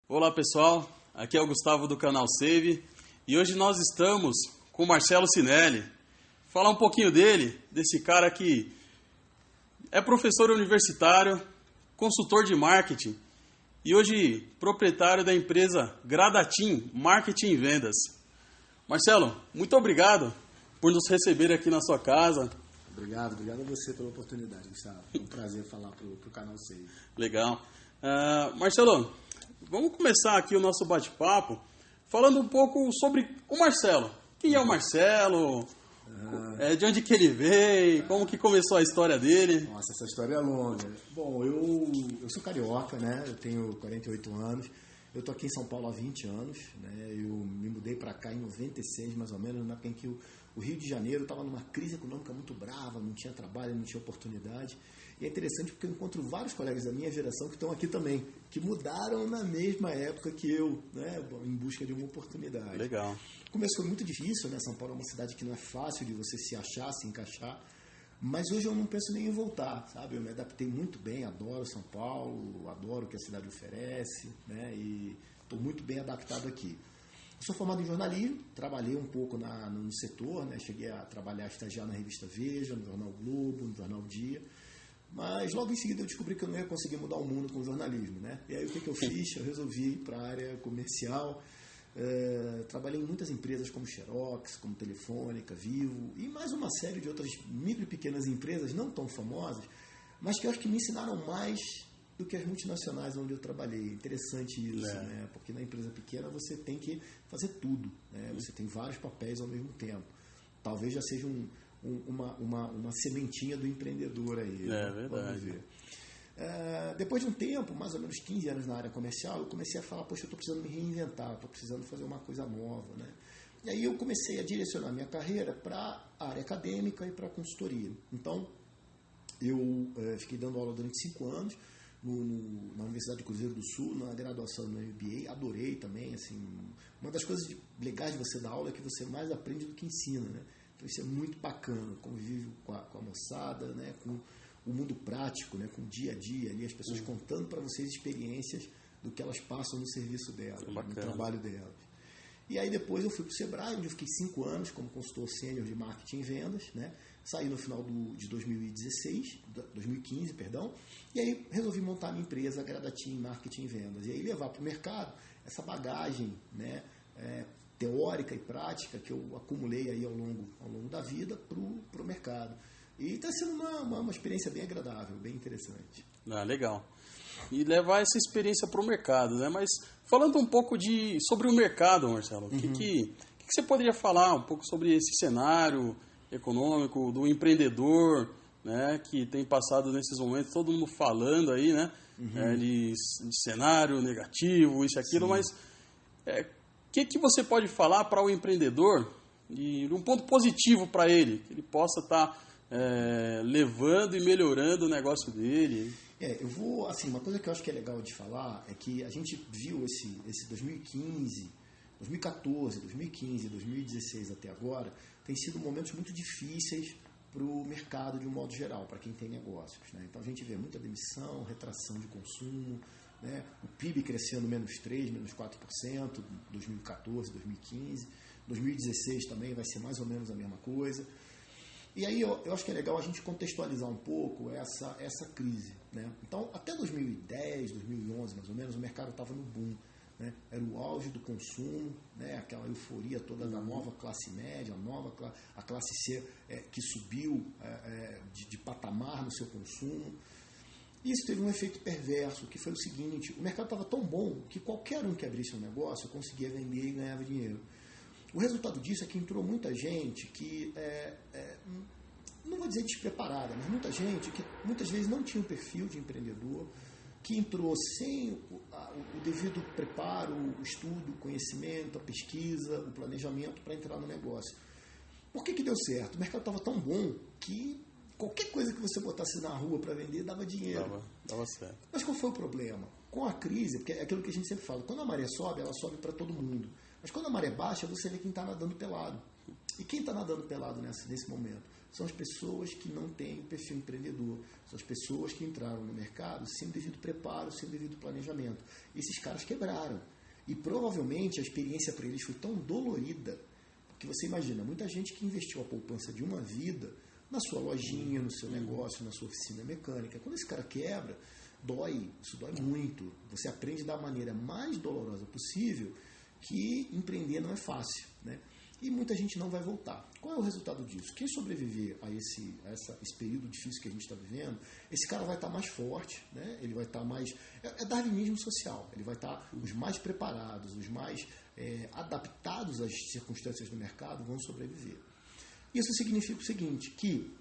Olá pessoal, aqui é o Gustavo do canal Save e hoje nós estamos com o Marcelo Cinelli. Falar um pouquinho dele, desse cara que é professor universitário, consultor de marketing e hoje proprietário da empresa Gradatim Marketing e Vendas. Marcelo, muito obrigado por nos receber aqui na sua casa. Obrigado a você pela oportunidade, Gustavo. É um prazer falar para o canal Save. Legal. Marcelo, vamos começar aqui o nosso bate-papo falando um pouco sobre o Marcelo. Quem é o Marcelo? De onde que ele veio? Como que começou a história dele? Nossa, essa história é longa. Bom, eu sou carioca, né? Eu tenho 48 anos. Eu tô aqui em São Paulo há 20 anos, né? Eu me mudei para cá em 96, mais ou menos, na época em que o Rio de Janeiro estava numa crise econômica muito brava, não tinha trabalho, não tinha oportunidade. E é interessante porque eu encontro vários colegas da minha geração que estão aqui também, que mudaram na mesma época que eu, né? Em busca de uma oportunidade. Legal. O começo foi muito difícil, né? São Paulo é uma cidade que não é fácil de você se achar, se encaixar. Mas hoje eu não penso nem em voltar, sabe? Eu me adaptei muito bem, adoro São Paulo, adoro o que a cidade oferece, né? E estou muito bem adaptado aqui. Eu sou formado em jornalismo, trabalhei um pouco no setor, né? Cheguei a trabalhar, estagiar na revista Veja, no Jornal Globo, no Jornal Dia. Mas logo em seguida eu descobri que eu não ia conseguir mudar o mundo com o jornalismo, né? E aí o que eu fiz? Eu resolvi ir para a área comercial. Trabalhei em muitas empresas como Xerox, como Telefônica, Vivo e mais uma série de outras micro e pequenas empresas não tão famosas, mas que eu acho que me ensinaram mais do que as multinacionais onde eu trabalhei. Interessante isso, né? Porque na empresa pequena você tem que fazer tudo, né? Você tem vários papéis ao mesmo tempo. Talvez já seja uma sementinha do empreendedor aí. É verdade. Vamos ver. Depois de um tempo, mais ou menos 15 anos na área comercial, eu comecei a falar, poxa, eu estou precisando me reinventar, estou precisando fazer uma coisa nova, né? E aí eu comecei a direcionar minha carreira para a área acadêmica e para a consultoria. Então, eu fiquei dando aula durante 5 anos na Universidade de Cruzeiro do Sul, na graduação no MBA, adorei também, assim, uma das coisas legais de você dar aula é que você mais aprende do que ensina, né? Então isso é muito bacana, convívio com a moçada, né? Com o mundo prático, né, com o dia a dia ali, as pessoas contando para vocês experiências do que elas passam no serviço delas, no trabalho delas. E aí depois eu fui para o Sebrae, onde eu fiquei 5 anos como consultor sênior de marketing e vendas, né? Saí no final de 2015, e aí resolvi montar a minha empresa Gradatim Marketing e Vendas, e aí levar para o mercado essa bagagem, né, teórica e prática que eu acumulei aí ao longo da vida para o mercado. E está sendo uma experiência bem agradável, bem interessante. Legal. E levar essa experiência para o mercado, né? Mas falando um pouco sobre o mercado, Marcelo, o que você poderia falar um pouco sobre esse cenário econômico do empreendedor, né? Que tem passado nesses momentos, todo mundo falando aí, né? De cenário negativo, isso e aquilo, mas o que você pode falar para o empreendedor de um ponto positivo para ele, que ele possa estar levando e melhorando o negócio dele? Eu vou, assim, uma coisa que eu acho que é legal de falar é que a gente viu esse 2015, 2014, 2015, 2016 até agora, tem sido momentos muito difíceis para o mercado de um modo geral, para quem tem negócios, né? Então a gente vê muita demissão, retração de consumo, né? O PIB crescendo -3%, -4%, 2014, 2015, 2016 também vai ser mais ou menos a mesma coisa. E aí eu acho que é legal a gente contextualizar um pouco essa crise, né? Então, até 2010, 2011, mais ou menos, o mercado estava no boom, né? Era o auge do consumo, né? Aquela euforia toda da nova classe média, a classe C que subiu de patamar no seu consumo. Isso teve um efeito perverso, que foi o seguinte: o mercado estava tão bom que qualquer um que abrisse um negócio conseguia vender e ganhava dinheiro. O resultado disso é que entrou muita gente que, não vou dizer despreparada, mas muita gente que muitas vezes não tinha um perfil de empreendedor, que entrou sem o devido preparo, o estudo, o conhecimento, a pesquisa, o planejamento para entrar no negócio. Por que deu certo? O mercado estava tão bom que qualquer coisa que você botasse na rua para vender dava dinheiro. Dava certo. Mas qual foi o problema? Com a crise, porque é aquilo que a gente sempre fala, quando a maré sobe, ela sobe para todo mundo. Mas quando a maré baixa, você vê quem está nadando pelado. E quem está nadando pelado nesse momento? São as pessoas que não têm o perfil empreendedor, são as pessoas que entraram no mercado sem devido preparo, sem devido planejamento. Esses caras quebraram. E provavelmente a experiência para eles foi tão dolorida, porque você imagina, muita gente que investiu a poupança de uma vida na sua lojinha, no seu negócio, na sua oficina mecânica. Quando esse cara quebra, dói, isso dói muito. Você aprende da maneira mais dolorosa possível que empreender não é fácil, né? E muita gente não vai voltar. Qual é o resultado disso? Quem sobreviver a esse período difícil que a gente está vivendo, esse cara vai estar mais forte, né? Ele vai estar mais... É darwinismo social. Ele vai estar os mais preparados, os mais adaptados às circunstâncias do mercado vão sobreviver. Isso significa o seguinte, que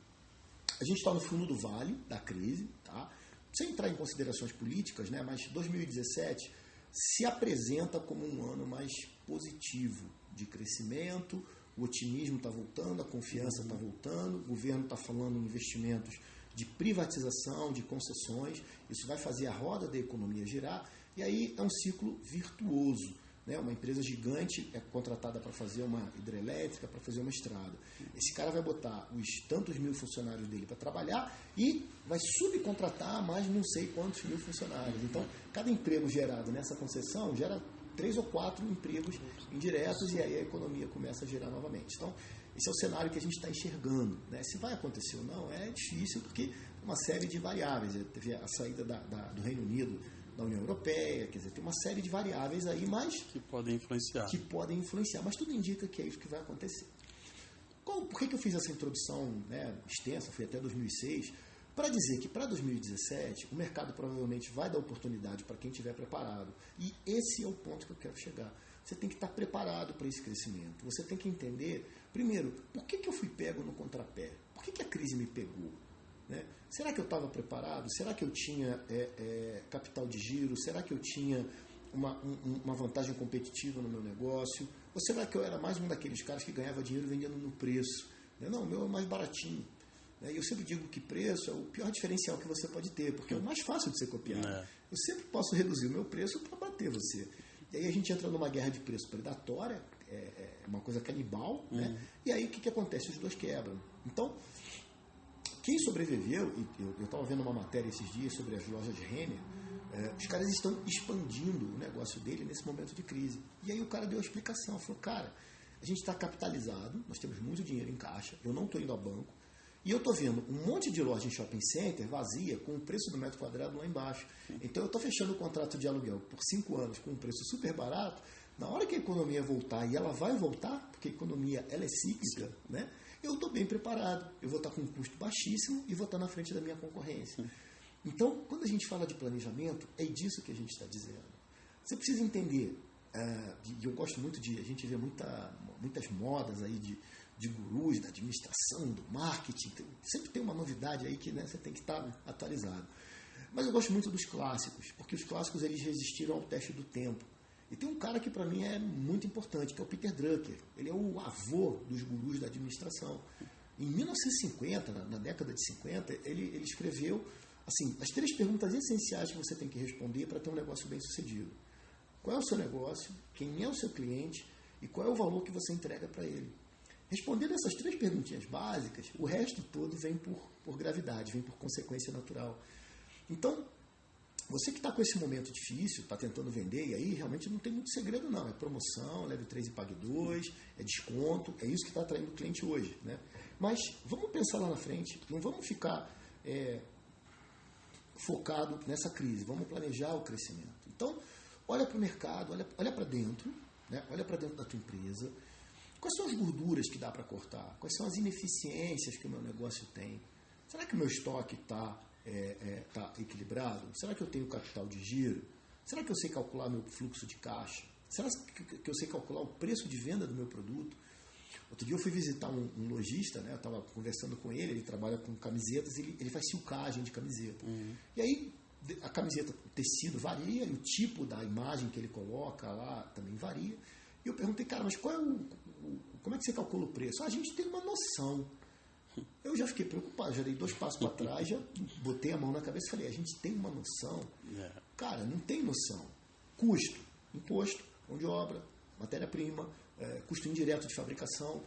a gente está no fundo do vale da crise, tá? Sem entrar em considerações políticas, né? Mas 2017 se apresenta como um ano mais positivo de crescimento, o otimismo está voltando, a confiança está voltando, o governo está falando em investimentos de privatização, de concessões, isso vai fazer a roda da economia girar, e aí é um ciclo virtuoso, né? Uma empresa gigante é contratada para fazer uma hidrelétrica, para fazer uma estrada. Esse cara vai botar os tantos mil funcionários dele para trabalhar e vai subcontratar mais não sei quantos mil funcionários. Então, cada emprego gerado nessa concessão gera 3 ou 4 empregos indiretos e aí a economia começa a girar novamente. Então, esse é o cenário que a gente está enxergando, né? Se vai acontecer ou não, é difícil porque uma série de variáveis. Teve a saída do Reino Unido da União Europeia, quer dizer, tem uma série de variáveis aí, mas... Que podem influenciar. Mas tudo indica que é isso que vai acontecer. Por que eu fiz essa introdução, né, extensa, fui até 2006, para dizer que para 2017 o mercado provavelmente vai dar oportunidade para quem estiver preparado. E esse é o ponto que eu quero chegar. Você tem que estar preparado para esse crescimento. Você tem que entender, primeiro, por que eu fui pego no contrapé? Por que a crise me pegou? Né? Será que eu estava preparado? Será que eu tinha capital de giro? Será que eu tinha uma vantagem competitiva no meu negócio? Ou será que eu era mais um daqueles caras que ganhava dinheiro vendendo no preço? Não, o meu é mais baratinho. E eu sempre digo que preço é o pior diferencial que você pode ter, porque é o mais fácil de ser copiado. Eu sempre posso reduzir o meu preço para bater você. E aí a gente entra numa guerra de preço predatória, é uma coisa canibal, né? E aí o que acontece? Os dois quebram. Então, quem sobreviveu, e eu estava vendo uma matéria esses dias sobre as lojas de Renner, os caras estão expandindo o negócio dele nesse momento de crise. E aí o cara deu a explicação, falou, cara, a gente está capitalizado, nós temos muito dinheiro em caixa, eu não estou indo ao banco, e eu estou vendo um monte de loja em shopping center vazia, com o preço do metro quadrado lá embaixo. Então eu estou fechando o contrato de aluguel por 5 anos com um preço super barato, na hora que a economia voltar, e ela vai voltar, porque a economia ela é cíclica, né? Eu estou bem preparado, eu vou estar com um custo baixíssimo e vou estar na frente da minha concorrência. Então, quando a gente fala de planejamento, é disso que a gente está dizendo. Você precisa entender, e eu gosto muito de, a gente vê muitas modas aí de gurus da administração, do marketing, sempre tem uma novidade aí que, né, você tem que estar atualizado. Mas eu gosto muito dos clássicos, porque os clássicos eles resistiram ao teste do tempo. E tem um cara que para mim é muito importante, que é o Peter Drucker. Ele é o avô dos gurus da administração. Em 1950, na década de 50, ele escreveu assim, as 3 perguntas essenciais que você tem que responder para ter um negócio bem sucedido. Qual é o seu negócio? Quem é o seu cliente? E qual é o valor que você entrega para ele? Respondendo essas 3 perguntinhas básicas, o resto todo vem por gravidade, vem por consequência natural. Então, você que está com esse momento difícil, está tentando vender, e aí realmente não tem muito segredo não, é promoção, leve 3 e pague 2, é desconto, é isso que está atraindo o cliente hoje, né? Mas vamos pensar lá na frente, não vamos ficar focado nessa crise, vamos planejar o crescimento. Então, olha para o mercado, olha para dentro, né? Olha para dentro da tua empresa, quais são as gorduras que dá para cortar, quais são as ineficiências que o meu negócio tem, será que o meu estoque está equilibrado? Será que eu tenho capital de giro? Será que eu sei calcular meu fluxo de caixa? Será que eu sei calcular o preço de venda do meu produto? Outro dia eu fui visitar um lojista, né? Eu estava conversando com ele trabalha com camisetas, ele faz silcagem de camiseta. E aí a camiseta, o tecido varia, e o tipo da imagem que ele coloca lá também varia. E eu perguntei, cara, mas como é que você calcula o preço? A gente tem uma noção. Eu já fiquei preocupado, já dei 2 passos para trás, já botei a mão na cabeça e falei, a gente tem uma noção? Cara, não tem noção. Custo, imposto, mão de obra, matéria-prima, custo indireto de fabricação.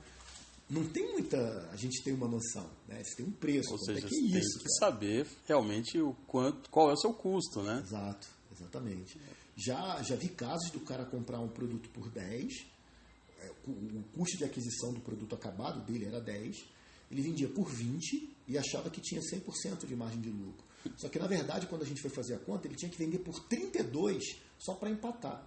não tem muita... A gente tem uma noção, né? Você tem um preço. Ou seja, que você tem que saber realmente qual é o seu custo, né? Exato, exatamente. Já vi casos do cara comprar um produto por 10, o custo de aquisição do produto acabado dele era 10, ele vendia por 20 e achava que tinha 100% de margem de lucro. Só que, na verdade, quando a gente foi fazer a conta, ele tinha que vender por 32 só para empatar.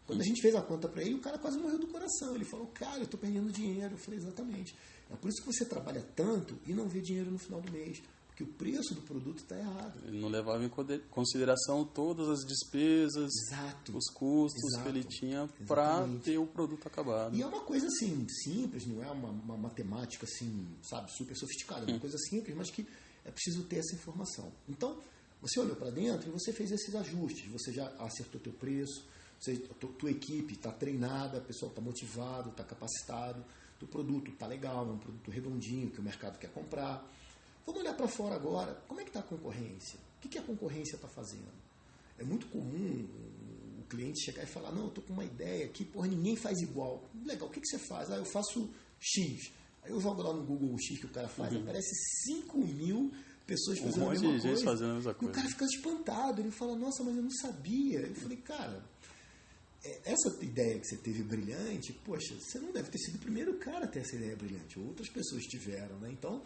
Quando a gente fez a conta para ele, o cara quase morreu do coração. Ele falou, cara, eu estou perdendo dinheiro. Eu falei, exatamente. É por isso que você trabalha tanto e não vê dinheiro no final do mês. Porque o preço do produto está errado. Ele não levava em consideração todas as despesas, Exato. os custos que ele tinha para ter o produto acabado. E é uma coisa assim, simples, não é uma matemática assim, sabe, super sofisticada. É uma coisa simples, mas que é preciso ter essa informação. Então, você olhou para dentro e você fez esses ajustes. Você já acertou teu preço, tua equipe está treinada, o pessoal está motivado, está capacitado, o produto está legal, é um produto redondinho que o mercado quer comprar. Vamos olhar para fora agora. Como é que está a concorrência? O que a concorrência está fazendo? É muito comum o cliente chegar e falar, não, eu estou com uma ideia aqui, porra, ninguém faz igual. Legal, o que você faz? Eu faço X. Aí eu jogo lá no Google o X que o cara faz, aparece 5.000 pessoas fazendo a mesma coisa. Fazendo a mesma coisa. E o cara fica espantado, ele fala, nossa, mas eu não sabia. Eu falei, cara, essa ideia que você teve brilhante, poxa, você não deve ter sido o primeiro cara a ter essa ideia brilhante. Outras pessoas tiveram, né? Então,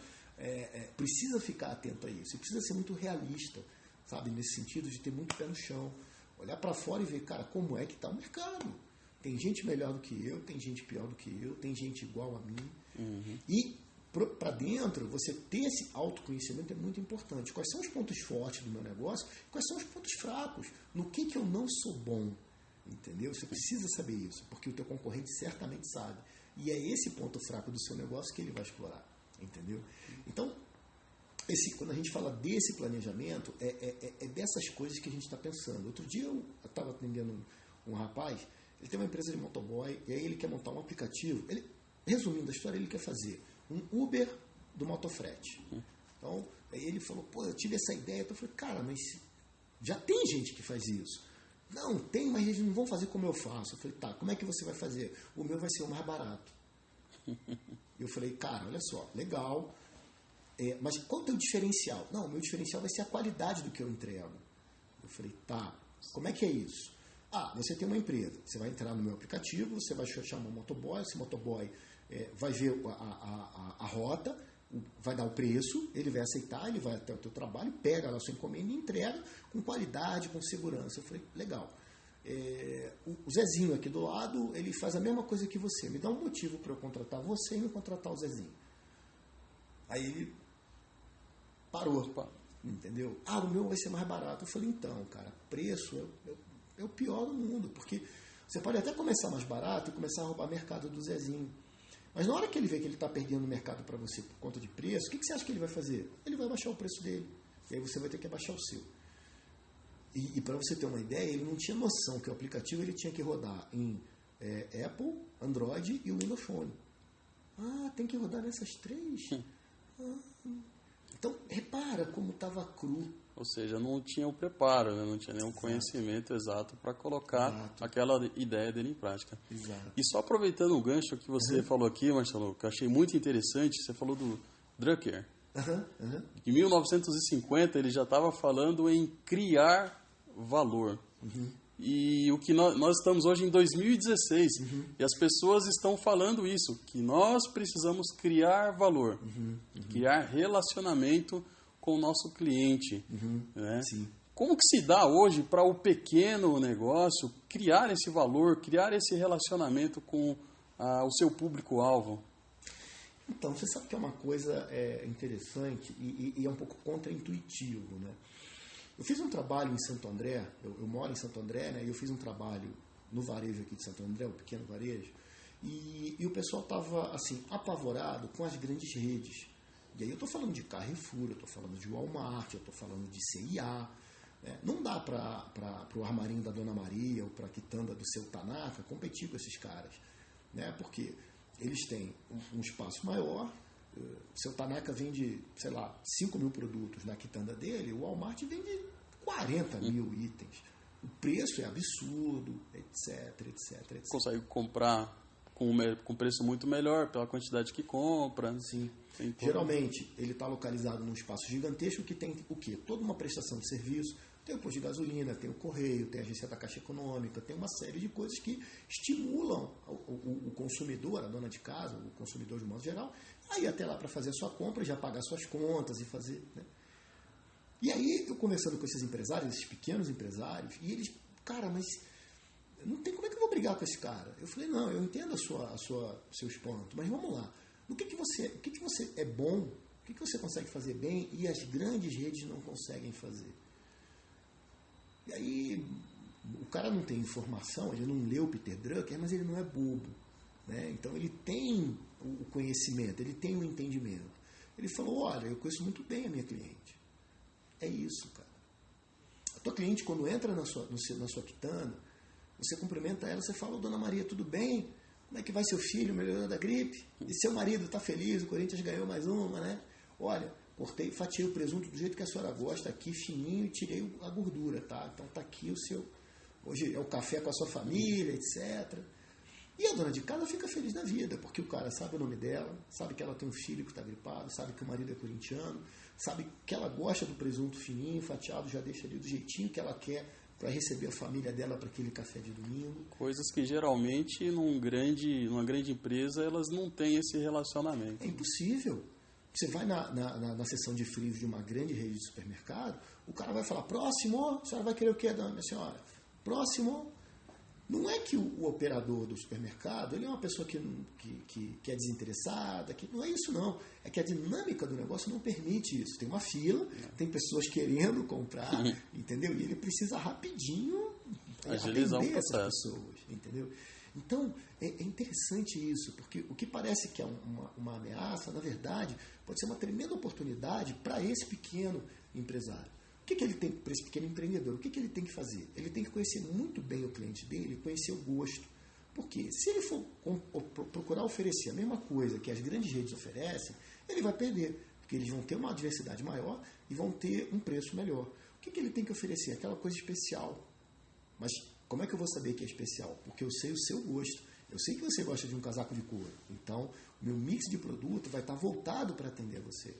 precisa ficar atento a isso. E precisa ser muito realista, sabe? Nesse sentido de ter muito pé no chão. Olhar para fora e ver, cara, como é que está o mercado. Tem gente melhor do que eu, tem gente pior do que eu, tem gente igual a mim. Uhum. E para dentro, você ter esse autoconhecimento é muito importante. Quais são os pontos fortes do meu negócio? Quais são os pontos fracos? No que eu não sou bom? Entendeu? Você precisa saber isso, porque o teu concorrente certamente sabe. E é esse ponto fraco do seu negócio que ele vai explorar. Entendeu? Então, quando a gente fala desse planejamento, é dessas coisas que a gente está pensando. Outro dia eu estava atendendo um rapaz, ele tem uma empresa de motoboy, e aí ele quer montar um aplicativo. Resumindo a história, ele quer fazer um Uber do motofrete. Então, aí ele falou, pô, eu tive essa ideia. Eu falei, cara, mas já tem gente que faz isso. Não, tem, mas eles não vão fazer como eu faço. Eu falei, tá, como é que você vai fazer? O meu vai ser o mais barato. Eu falei, cara, olha só, legal, mas qual é o teu diferencial? Não, o meu diferencial vai ser a qualidade do que eu entrego. Eu falei, tá, como é que é isso? Você tem uma empresa, você vai entrar no meu aplicativo, você vai chamar um motoboy, esse motoboy vai ver a rota, vai dar o preço, ele vai aceitar, ele vai até o teu trabalho, pega lá a sua encomenda e entrega com qualidade, com segurança. Eu falei, legal. O Zezinho aqui do lado, ele faz a mesma coisa que você. Me dá um motivo para eu contratar você e não contratar o Zezinho. Aí ele parou. Entendeu? O meu vai ser mais barato. Eu falei, então, cara, preço é o pior do mundo, porque você pode até começar mais barato e começar a roubar mercado do Zezinho. Mas na hora que ele vê que ele está perdendo o mercado para você por conta de preço, o que você acha que ele vai fazer? Ele vai baixar o preço dele. E aí você vai ter que abaixar o seu. E para você ter uma ideia, ele não tinha noção que o aplicativo ele tinha que rodar em Apple, Android e o Windows Phone. Tem que rodar nessas três? Então, repara como estava cru. Ou seja, não tinha o preparo, né? Não tinha nenhum conhecimento exato para colocar aquela ideia dele em prática. Exato. E só aproveitando o gancho que você falou aqui, Marcelo, que eu achei muito interessante, você falou do Drucker. Em 1950 ele já estava falando em criar valor. E o que nós estamos hoje em 2016 e as pessoas estão falando isso, que nós precisamos criar valor, criar relacionamento com o nosso cliente. Né? Sim. Como que se dá hoje para o pequeno negócio criar esse valor, criar esse relacionamento com o seu público-alvo? Então, você sabe que é uma coisa interessante e é um pouco contraintuitivo, né? Eu fiz um trabalho em Santo André, eu moro em Santo André, né? E eu fiz um trabalho no varejo aqui de Santo André, o pequeno varejo, e o pessoal estava assim, apavorado com as grandes redes. E aí eu estou falando de Carrefour, eu estou falando de Walmart, eu estou falando de CIA. Né? Não dá para o armarinho da Dona Maria ou para a quitanda do seu Tanaka competir com esses caras. Né? Porque eles têm um espaço maior. O seu Tanaka vende, sei lá, 5.000 produtos na quitanda dele, o Walmart vende 40.000 itens. O preço é absurdo, etc. Consegue comprar com preço muito melhor pela quantidade que compra. Sim. Tem Geralmente, ele está localizado num espaço gigantesco que tem o quê? Toda uma prestação de serviço. Tem o posto de gasolina, tem o correio, tem a agência da Caixa Econômica, tem uma série de coisas que estimulam o consumidor, a dona de casa, o consumidor de modo geral, a ir até lá para fazer a sua compra, já pagar suas contas e fazer... Né? E aí, eu conversando com esses empresários, esses pequenos empresários, e eles, cara, mas não tem como é que eu vou brigar com esse cara? Eu falei, não, eu entendo seu espanto, mas vamos lá. O que você é bom, o que você consegue fazer bem e as grandes redes não conseguem fazer? E aí, o cara não tem informação, ele não leu Peter Drucker, mas ele não é bobo. Né? Então, ele tem o conhecimento, ele tem o entendimento. Ele falou, olha, eu conheço muito bem a minha cliente. É isso, cara. A tua cliente, quando entra na sua quitanda, você cumprimenta ela, você fala, Dona Maria, tudo bem? Como é que vai seu filho melhorando da gripe? E seu marido está feliz, o Corinthians ganhou mais uma, né? Olha, fatiei o presunto do jeito que a senhora gosta, aqui fininho, e tirei a gordura, tá? Então tá aqui o seu... Hoje é o café com a sua família, etc. E a dona de casa fica feliz na vida, porque o cara sabe o nome dela, sabe que ela tem um filho que está gripado, sabe que o marido é corintiano, sabe que ela gosta do presunto fininho, fatiado, já deixa ali do jeitinho que ela quer para receber a família dela para aquele café de domingo. Coisas que geralmente numa grande empresa elas não têm esse relacionamento. É impossível. Você vai na seção de frios de uma grande rede de supermercado, o cara vai falar, próximo, a senhora vai querer o quê, dona minha senhora? Próximo. Não é que o operador do supermercado ele é uma pessoa que é desinteressada, que não é isso não. É que a dinâmica do negócio não permite isso. Tem uma fila, tem pessoas querendo comprar, entendeu? E ele precisa rapidinho agilizar atender o essas processo. pessoas, entendeu? Então, é interessante isso, porque o que parece que é uma ameaça, na verdade, pode ser uma tremenda oportunidade para esse pequeno empresário. O que ele tem para esse pequeno empreendedor? O que ele tem que fazer? Ele tem que conhecer muito bem o cliente dele, conhecer o gosto. Porque se ele for procurar oferecer a mesma coisa que as grandes redes oferecem, ele vai perder. Porque eles vão ter uma diversidade maior e vão ter um preço melhor. O que ele tem que oferecer? Aquela coisa especial. Mas como é que eu vou saber que é especial? Porque eu sei o seu gosto. Eu sei que você gosta de um casaco de couro. Então, o meu mix de produto vai estar voltado para atender você.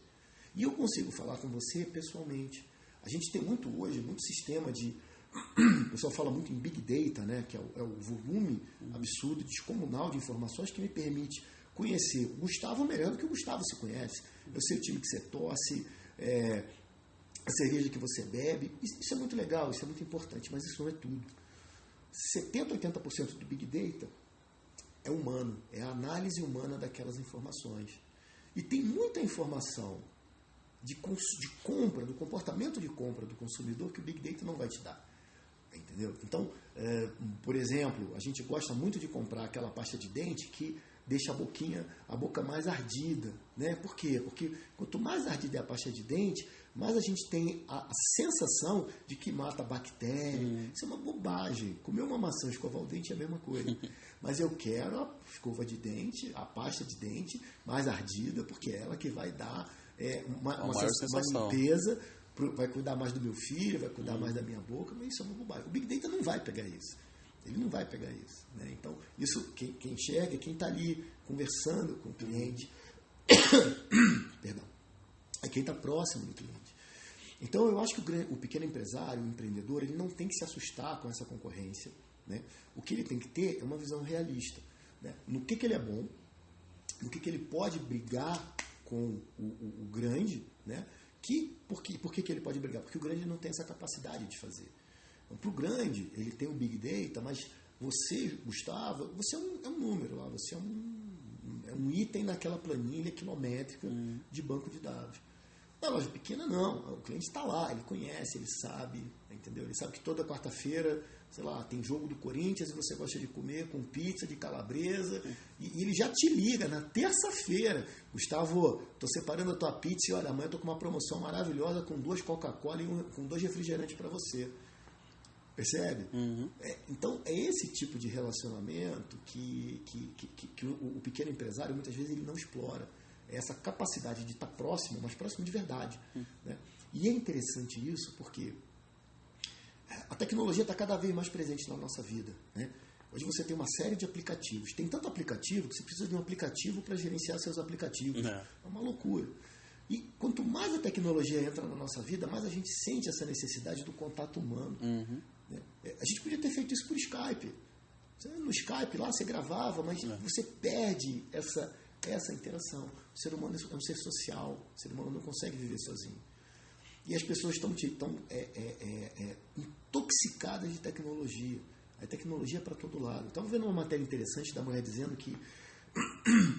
E eu consigo falar com você pessoalmente. A gente tem muito sistema de... O pessoal fala muito em Big Data, né, que é o volume absurdo, descomunal de informações que me permite conhecer o Gustavo melhor do que o Gustavo se conhece. Eu sei o time que você torce, a cerveja que você bebe. Isso é muito legal, isso é muito importante, mas isso não é tudo. 70%, 80% do Big Data é humano, é a análise humana daquelas informações. E tem muita informação de compra, do comportamento de compra do consumidor que o Big Data não vai te dar. Entendeu? Então, por exemplo, a gente gosta muito de comprar aquela pasta de dente que deixa a boca mais ardida. Né? Por quê? Porque quanto mais ardida é a pasta de dente, mais a gente tem a sensação de que mata bactéria. Isso é uma bobagem. Comer uma maçã e escovar o dente é a mesma coisa. Mas eu quero a escova de dente, a pasta de dente mais ardida, porque é ela que vai dar uma limpeza, vai cuidar mais do meu filho, vai cuidar mais da minha boca, mas isso é uma bobagem. O Big Data não vai pegar isso. Ele não vai pegar isso. Né? Então, isso quem enxerga é quem está ali conversando com o cliente. Perdão. É quem está próximo do cliente. Então, eu acho que o pequeno empresário, o empreendedor, ele não tem que se assustar com essa concorrência. Né? O que ele tem que ter é uma visão realista. Né? No que ele é bom, no que ele pode brigar com o grande, né? Por que ele pode brigar? Porque o grande não tem essa capacidade de fazer. Então, para o grande, ele tem o Big Data, mas você, Gustavo, você é um número lá, você é um item naquela planilha quilométrica de banco de dados. Na loja pequena, não. O cliente está lá, ele conhece, ele sabe, entendeu? Ele sabe que toda quarta-feira, sei lá, tem jogo do Corinthians e você gosta de comer com pizza de calabresa e ele já te liga na terça-feira. Gustavo, estou separando a tua pizza e olha, amanhã eu estou com uma promoção maravilhosa com 2 Coca-Cola e com 2 refrigerantes para você. Percebe? Então, é esse tipo de relacionamento que o pequeno empresário, muitas vezes, ele não explora. É essa capacidade de estar próximo, mas próximo de verdade. Né? E é interessante isso porque a tecnologia está cada vez mais presente na nossa vida. Né? Hoje você tem uma série de aplicativos. Tem tanto aplicativo que você precisa de um aplicativo para gerenciar seus aplicativos. É uma loucura. E quanto mais a tecnologia entra na nossa vida, mais a gente sente essa necessidade do contato humano. A gente podia ter feito isso por Skype. No Skype lá você gravava, mas você perde essa interação. O ser humano é um ser social. O ser humano não consegue viver sozinho. E as pessoas estão intoxicadas de tecnologia. A tecnologia é para todo lado. Estava vendo uma matéria interessante da mulher dizendo que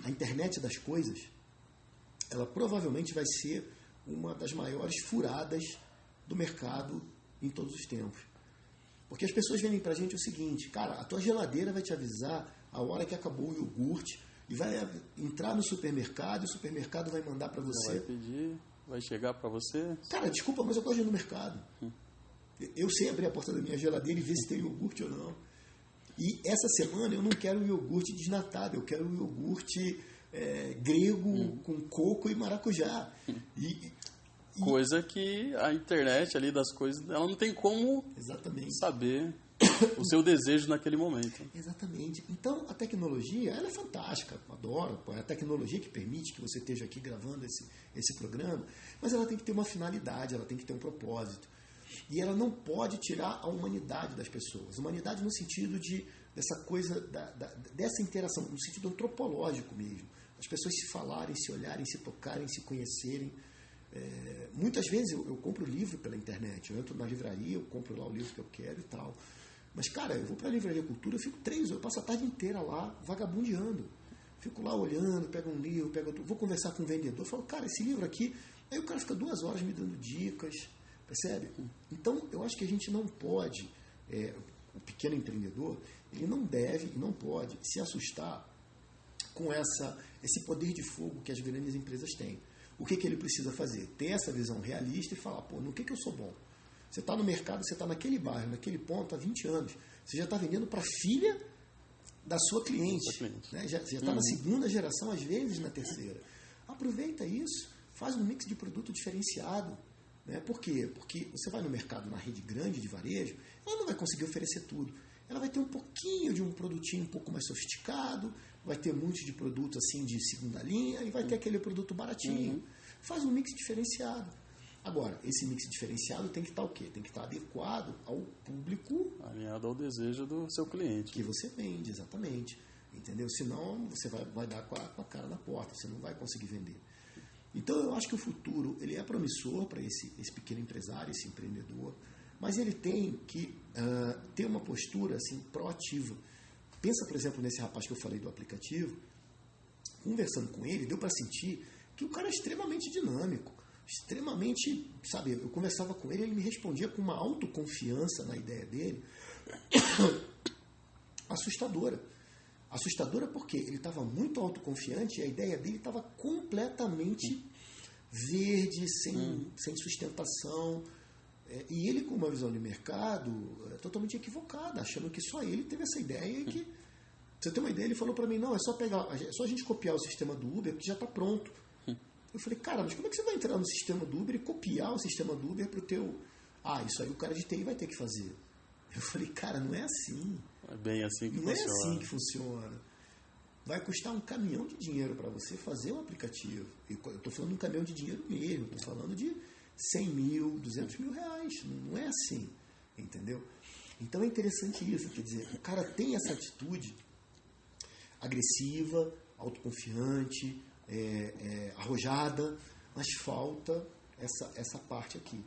a internet das coisas, ela provavelmente vai ser uma das maiores furadas do mercado em todos os tempos. Porque as pessoas vendem para a gente o seguinte: cara, a tua geladeira vai te avisar a hora que acabou o iogurte e vai entrar no supermercado e o supermercado vai mandar para você. Vai pedir, vai chegar para você. Cara, desculpa, mas eu gosto de ir no mercado. Eu sei abrir a porta da minha geladeira e ver se tem iogurte ou não. E essa semana eu não quero o iogurte desnatado, eu quero o iogurte grego com coco e maracujá. Coisa que a internet ali das coisas, ela não tem como saber o seu desejo naquele momento. Exatamente. Então, a tecnologia, ela é fantástica, adoro. É a tecnologia que permite que você esteja aqui gravando esse programa, mas ela tem que ter uma finalidade, ela tem que ter um propósito. E ela não pode tirar a humanidade das pessoas. Humanidade no sentido dessa coisa, dessa interação, no sentido antropológico mesmo. As pessoas se falarem, se olharem, se tocarem, se conhecerem. Muitas vezes eu compro livro pela internet. Eu entro na livraria, eu compro lá o livro que eu quero e tal. Mas, cara, eu vou para a Livraria Cultura, eu fico 3 horas, eu passo a tarde inteira lá, vagabundeando. Fico lá olhando, pego um livro, vou conversar com o vendedor, falo, cara, esse livro aqui... Aí o cara fica 2 horas me dando dicas, percebe? Então, eu acho que a gente não pode, o pequeno empreendedor, ele não deve e não pode se assustar com esse poder de fogo que as grandes empresas têm. O que ele precisa fazer? Ter essa visão realista e falar, pô, no que eu sou bom? Você está no mercado, você está naquele bairro, naquele ponto há 20 anos. Você já está vendendo para a filha da sua cliente. Né? Já está na segunda geração, às vezes na terceira. Aproveita isso, faz um mix de produto diferenciado. Né? Por quê? Porque você vai no mercado, na rede grande de varejo, ela não vai conseguir oferecer tudo. Ela vai ter um pouquinho de um produtinho um pouco mais sofisticado, vai ter muitos de produto assim de segunda linha e vai ter aquele produto baratinho. Faz um mix diferenciado. Agora, esse mix diferenciado tem que estar o quê? Tem que estar adequado ao público... Alinhado ao desejo do seu cliente. Que você vende, exatamente. Entendeu? Senão, você vai dar com a cara na porta, você não vai conseguir vender. Então, eu acho que o futuro ele é promissor para esse pequeno empresário, esse empreendedor, mas ele tem que ter uma postura assim, proativa. Pensa, por exemplo, nesse rapaz que eu falei do aplicativo. Conversando com ele, deu para sentir que o cara é extremamente dinâmico. Extremamente, sabe, eu conversava com ele, ele me respondia com uma autoconfiança na ideia dele, assustadora. Assustadora porque ele estava muito autoconfiante e a ideia dele estava completamente verde, sem sustentação. E ele com uma visão de mercado totalmente equivocada, achando que só ele teve essa ideia e que, pra você ter uma ideia, ele falou para mim, não, é só a gente copiar o sistema do Uber porque já está pronto. Eu falei, cara, mas como é que você vai entrar no sistema do Uber e copiar o sistema do Uber para o teu... isso aí o cara de TI vai ter que fazer. Eu falei, cara, não é assim. É bem assim que funciona. Não é assim que funciona. Vai custar um caminhão de dinheiro para você fazer um aplicativo. Eu estou falando de um caminhão de dinheiro mesmo. Estou falando de 100 mil, 200 mil reais. Não é assim. Entendeu? Então é interessante isso. Quer dizer, o cara tem essa atitude agressiva, autoconfiante, arrojada, mas falta essa parte aqui.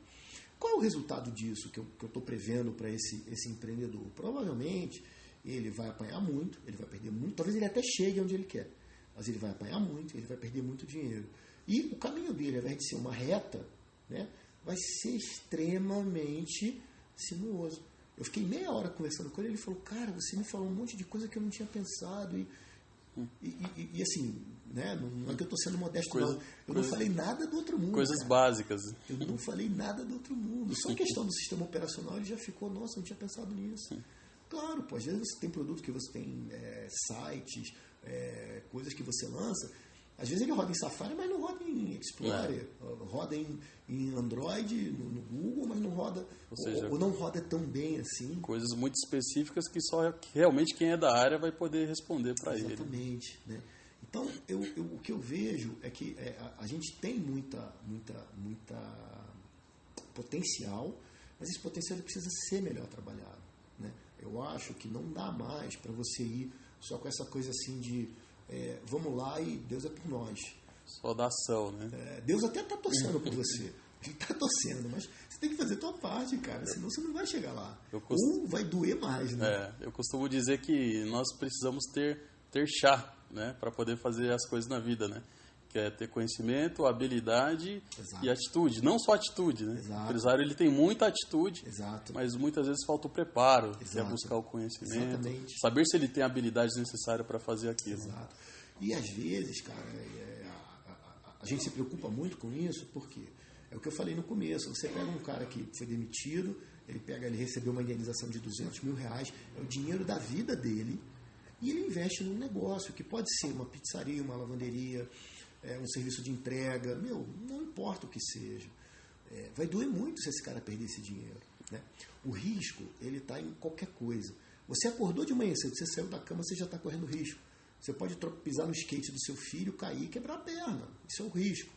Qual é o resultado disso que eu estou prevendo para esse empreendedor? Provavelmente ele vai apanhar muito, ele vai perder muito, talvez ele até chegue onde ele quer, mas ele vai apanhar muito, ele vai perder muito dinheiro. E o caminho dele, ao invés de ser uma reta, né, vai ser extremamente sinuoso. Eu fiquei meia hora conversando com ele, ele falou, cara, você me falou um monte de coisa que eu não tinha pensado, e assim, né, não é que eu estou sendo modesto, não. Eu não falei nada do outro mundo. Coisas cara. Básicas. Eu não falei nada do outro mundo. Só a questão do sistema operacional, ele já ficou, nossa, eu não tinha pensado nisso. Claro, pô, às vezes você tem produto que você tem sites, coisas que você lança. Às vezes ele roda em Safari, mas não roda em Explorer. Roda em Android, no Google, mas não roda, Ou seja, ou não roda tão bem assim. Coisas muito específicas que só realmente quem é da área vai poder responder para ele. Exatamente. Né? Então, o que eu vejo é que a gente tem muita potencial, mas esse potencial precisa ser melhor trabalhado. Né? Eu acho que não dá mais para você ir só com essa coisa assim de vamos lá e Deus é por nós. Só da ação, né? Deus até está torcendo por você. Ele está torcendo, mas você tem que fazer a tua parte, cara, senão você não vai chegar lá. Ou vai doer mais, né? Eu costumo dizer que nós precisamos ter chá, né, para poder fazer as coisas na vida, né? Que é ter conhecimento, habilidade e atitude. Não só atitude, né? Exato. O empresário ele tem muita atitude, Exato. mas muitas vezes falta o preparo, Exato. que é buscar o conhecimento, Exatamente. saber se ele tem a habilidade necessária para fazer aquilo. Exato. E às vezes, cara, a gente se preocupa muito com isso, porque é o que eu falei no começo. Você pega um cara que foi demitido, ele recebeu uma indenização de R$200 mil, é o dinheiro da vida dele, e ele investe num negócio que pode ser uma pizzaria, uma lavanderia, um serviço de entrega, não importa o que seja. Vai doer muito se esse cara perder esse dinheiro. Né? O risco, ele está em qualquer coisa. Você acordou de manhã cedo, você saiu da cama, você já está correndo risco. Você pode pisar no skate do seu filho, cair e quebrar a perna. Isso é um risco.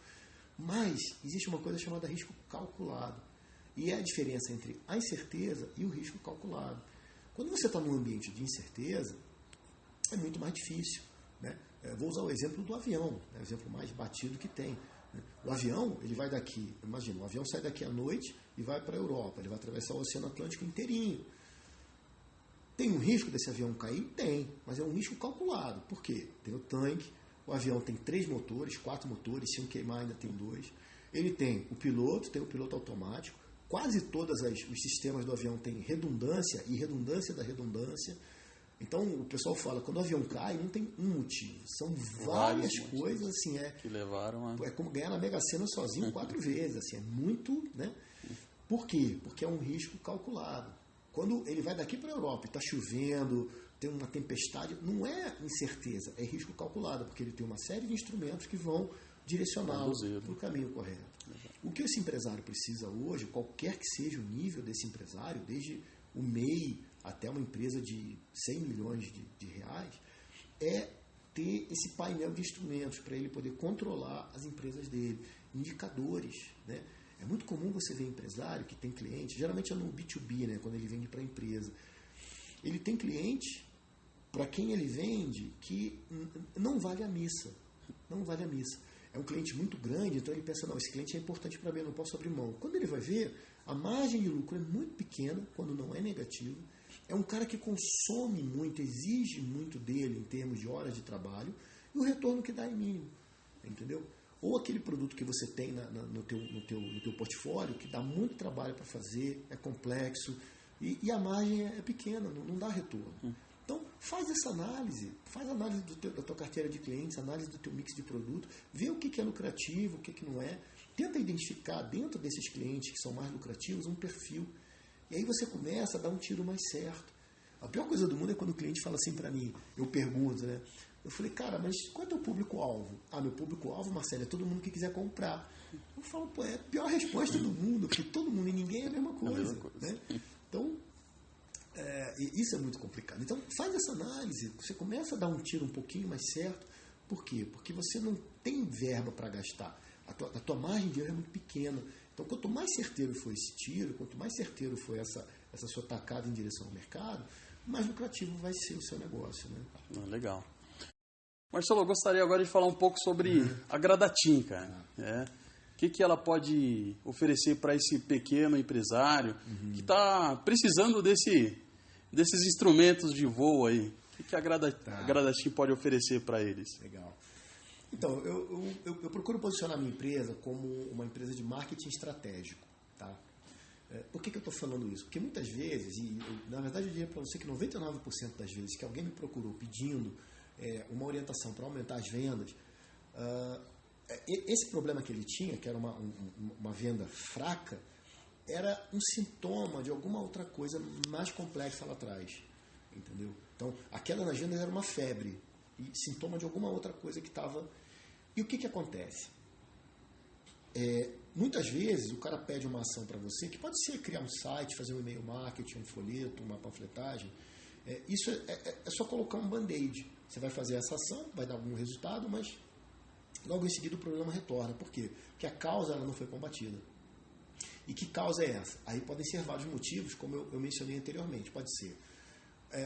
Mas existe uma coisa chamada risco calculado. E é a diferença entre a incerteza e o risco calculado. Quando você está num ambiente de incerteza, é muito mais difícil. Né? Vou usar o exemplo do avião, o exemplo mais batido que tem. Né? O avião, ele vai daqui, imagina, o avião sai daqui à noite e vai para a Europa, ele vai atravessar o Oceano Atlântico inteirinho. Tem um risco desse avião cair? Tem, mas é um risco calculado. Por quê? Tem o tanque, o avião tem 3 motores, 4 motores, se um queimar ainda tem 2. Ele tem o piloto automático, quase todos os sistemas do avião têm redundância e redundância da redundância. Então o pessoal fala, quando o avião cai, não tem um motivo, são várias coisas assim, que levaram é como ganhar na Mega Sena sozinho 4 vezes, assim, é muito, né? Por quê? Porque é um risco calculado. Quando ele vai daqui para a Europa e está chovendo, tem uma tempestade, não é incerteza, é risco calculado, porque ele tem uma série de instrumentos que vão direcioná-lo para o caminho correto. O que esse empresário precisa hoje, qualquer que seja o nível desse empresário, desde o MEI até uma empresa de 100 milhões de reais, é ter esse painel de instrumentos para ele poder controlar as empresas dele, indicadores, né? É muito comum você ver empresário que tem cliente, geralmente é no B2B, né, quando ele vende para a empresa. Ele tem cliente para quem ele vende que não vale a missa. Não vale a missa. É um cliente muito grande, então ele pensa, não, esse cliente é importante para mim, eu não posso abrir mão. Quando ele vai ver, a margem de lucro é muito pequena, quando não é negativo. É um cara que consome muito, exige muito dele em termos de horas de trabalho, e o retorno que dá é mínimo. Entendeu? Ou aquele produto que você tem no teu portfólio, que dá muito trabalho para fazer, é complexo, e a margem é pequena, não dá retorno. Então, faz essa análise, da tua carteira de clientes, análise do teu mix de produto, vê o que é lucrativo, o que não é, tenta identificar dentro desses clientes que são mais lucrativos um perfil, e aí você começa a dar um tiro mais certo. A pior coisa do mundo é quando o cliente fala assim para mim, eu pergunto, né? Eu falei, cara, mas qual é o teu público-alvo? Meu público-alvo, Marcelo, é todo mundo que quiser comprar. Eu falo, é a pior resposta do mundo, porque todo mundo e ninguém é a mesma coisa. Né? Então, isso é muito complicado. Então, faz essa análise, você começa a dar um tiro um pouquinho mais certo. Por quê? Porque você não tem verba para gastar. A tua margem de erro é muito pequena. Então, quanto mais certeiro for esse tiro, quanto mais certeiro for essa sua tacada em direção ao mercado, mais lucrativo vai ser o seu negócio. Né? Legal. Marcelo, eu gostaria agora de falar um pouco sobre a Gradatim, cara. O que ela pode oferecer para esse pequeno empresário que está precisando desses instrumentos de voo aí? O que a Gradatim pode oferecer para eles? Legal. Então, eu procuro posicionar a minha empresa como uma empresa de marketing estratégico. Tá? Por que eu estou falando isso? Porque muitas vezes, na verdade eu diria para você que 99% das vezes que alguém me procurou pedindo uma orientação para aumentar as vendas, esse problema que ele tinha, que era uma venda fraca, era um sintoma de alguma outra coisa mais complexa lá atrás. Entendeu? Então, a queda nas vendas era uma febre, e sintoma de alguma outra coisa que estava... E o que acontece? muitas vezes o cara pede uma ação para você, que pode ser criar um site, fazer um e-mail marketing, um folheto, uma panfletagem. Isso é só colocar um band-aid. Você vai fazer essa ação, vai dar algum resultado, mas logo em seguida o problema retorna. Por quê? Porque a causa ela não foi combatida. E que causa é essa? Aí podem ser vários motivos, como eu mencionei anteriormente. Pode ser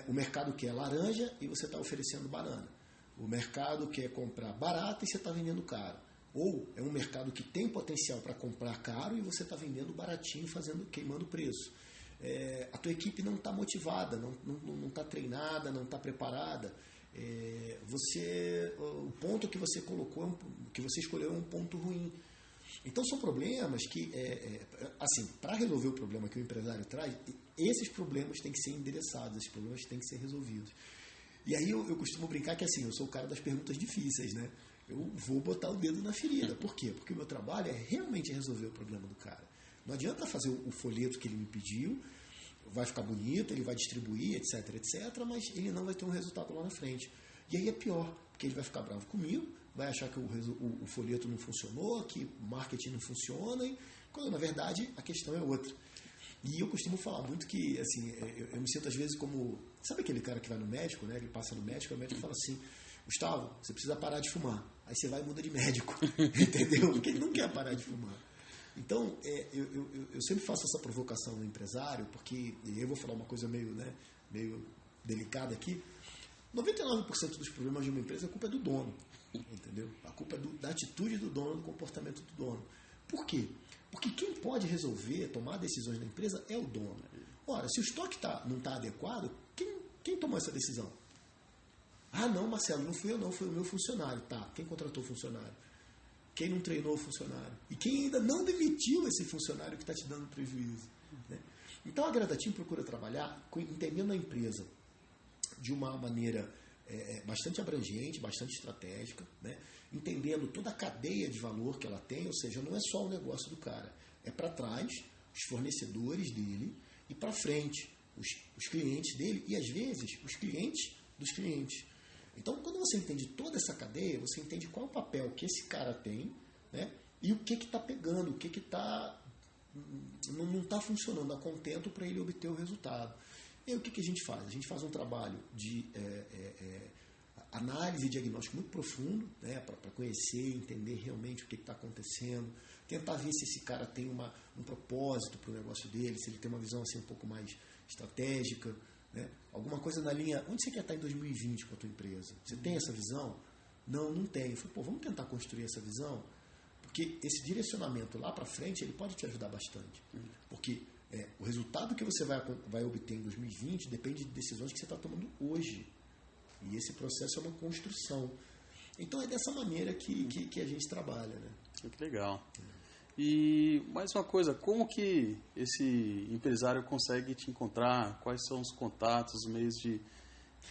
o mercado quer laranja e você está oferecendo banana. O mercado quer comprar barata e você está vendendo caro. Ou é um mercado que tem potencial para comprar caro e você está vendendo baratinho, queimando preço. A tua equipe não está motivada, não está treinada, não está preparada. O ponto que você colocou, que você escolheu é um ponto ruim. Então são problemas que, assim, para resolver o problema que o empresário traz, esses problemas têm que ser endereçados, esses problemas têm que ser resolvidos. E aí eu costumo brincar que assim, eu sou o cara das perguntas difíceis, né? Eu vou botar o dedo na ferida. Por quê? Porque o meu trabalho é realmente resolver o problema do cara. Não adianta fazer o folheto que ele me pediu, vai ficar bonito, ele vai distribuir, etc, etc, mas ele não vai ter um resultado lá na frente. E aí é pior, porque ele vai ficar bravo comigo, vai achar que o folheto não funcionou, que o marketing não funciona, quando na verdade a questão é outra. E eu costumo falar muito que, assim, eu me sinto às vezes como... Sabe aquele cara que vai no médico, né? Ele passa no médico, e o médico fala assim: Gustavo, você precisa parar de fumar. Aí você vai e muda de médico, entendeu? Porque ele não quer parar de fumar. Então, eu sempre faço essa provocação no empresário, porque eu vou falar uma coisa meio delicada aqui. 99% dos problemas de uma empresa, a culpa é do dono, entendeu? A culpa é da atitude do dono, do comportamento do dono. Por quê? Porque quem pode resolver, tomar decisões na empresa é o dono. Ora, se o estoque não está adequado, quem tomou essa decisão? Ah, não, Marcelo, não fui eu não, foi o meu funcionário. Tá, quem contratou o funcionário? Quem não treinou o funcionário? E quem ainda não demitiu esse funcionário que está te dando prejuízo? Né? Então a Gradatim procura trabalhar entendendo a empresa de uma maneira bastante abrangente, bastante estratégica, né? Entendendo toda a cadeia de valor que ela tem, ou seja, não é só o negócio do cara, é para trás, os fornecedores dele, e para frente, os clientes dele, e às vezes os clientes dos clientes. Então, quando você entende toda essa cadeia, você entende qual é o papel que esse cara tem, né? E o que está pegando, o que não está funcionando a contento para ele obter o resultado. E aí, o que a gente faz? A gente faz um trabalho de análise e diagnóstico muito profundo, né? Para conhecer, entender realmente o que está acontecendo, tentar ver se esse cara tem um propósito para o negócio dele, se ele tem uma visão assim, um pouco mais estratégica, né? Alguma coisa na linha, onde você quer estar em 2020 com a tua empresa? Você tem essa visão? Não tenho. Eu falei, vamos tentar construir essa visão, porque esse direcionamento lá para frente, ele pode te ajudar bastante. Porque o resultado que você vai obter em 2020 depende de decisões que você está tomando hoje. E esse processo é uma construção. Então é dessa maneira que a gente trabalha, né? Que legal. E mais uma coisa, como que esse empresário consegue te encontrar? Quais são os contatos, os meios que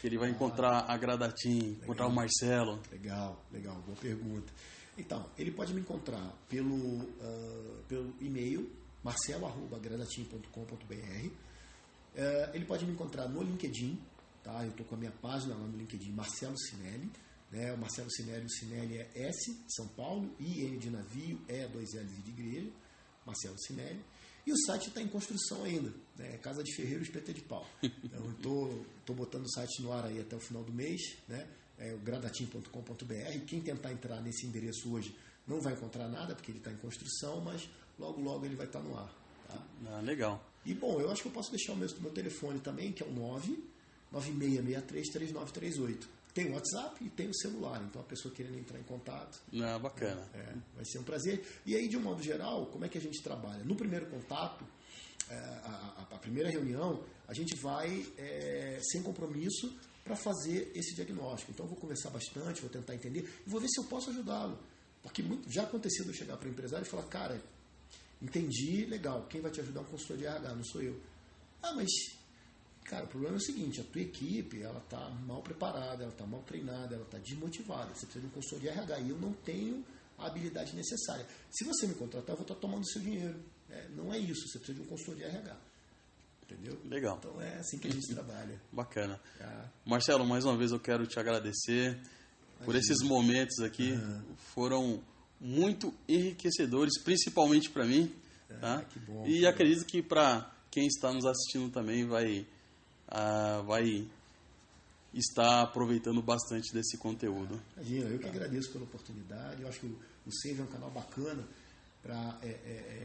ele vai encontrar a Gradatim, encontrar o Marcelo? Legal, boa pergunta. Então, ele pode me encontrar pelo e-mail marcelo@gradatim.com.br. Ele pode me encontrar no LinkedIn, tá? Eu estou com a minha página lá no LinkedIn, Marcelo Cinelli. O Marcelo Cinelli, o Cinelli é S, São Paulo, I de navio, E, 2 L's de igreja, Marcelo Cinelli. E o site está em construção ainda, né? Casa de Ferreiro, Espeta de Pau. Então, eu estou botando o site no ar aí até o final do mês, né? É o gradatim.com.br. Quem tentar entrar nesse endereço hoje não vai encontrar nada, porque ele está em construção, mas logo ele vai estar no ar. Tá? Legal. E, bom, eu acho que eu posso deixar o meu telefone também, que é o 996633938. Tem o WhatsApp e tem o celular, então a pessoa querendo entrar em contato. Bacana. Vai ser um prazer. E aí, de um modo geral, como é que a gente trabalha? No primeiro contato, a primeira reunião, a gente vai sem compromisso para fazer esse diagnóstico. Então eu vou conversar bastante, vou tentar entender e vou ver se eu posso ajudá-lo. Porque já aconteceu de eu chegar para o empresário e falar, cara, entendi, legal, quem vai te ajudar é um consultor de RH, não sou eu. Mas... Cara, o problema é o seguinte, a tua equipe, ela está mal preparada, ela está mal treinada, ela está desmotivada. Você precisa de um consultor de RH e eu não tenho a habilidade necessária. Se você me contratar, eu vou estar tomando seu dinheiro. Não é isso, você precisa de um consultor de RH. Entendeu? Legal. Então é assim que a gente trabalha. Bacana. Marcelo, mais uma vez eu quero te agradecer por esses momentos aqui. Foram muito enriquecedores, principalmente para mim. Tá? Que bom, e acredito que para quem está nos assistindo também vai estar aproveitando bastante desse conteúdo. Imagina, eu que agradeço pela oportunidade. Eu acho que o Save é um canal bacana para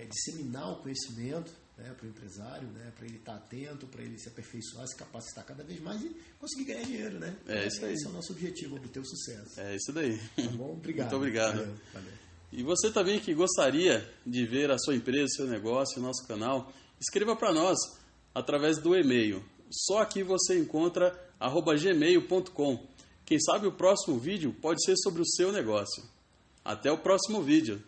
disseminar o conhecimento, né, para o empresário, né, para ele estar atento, para ele se aperfeiçoar, se capacitar cada vez mais e conseguir ganhar dinheiro. Né? Isso aí. Esse é o nosso objetivo, obter o sucesso. É isso daí. Tá bom? Obrigado. Muito obrigado. Valeu. E você também que gostaria de ver a sua empresa, seu negócio, o nosso canal, escreva para nós através do e-mail. Só aqui você encontra @gmail.com. Quem sabe o próximo vídeo pode ser sobre o seu negócio. Até o próximo vídeo.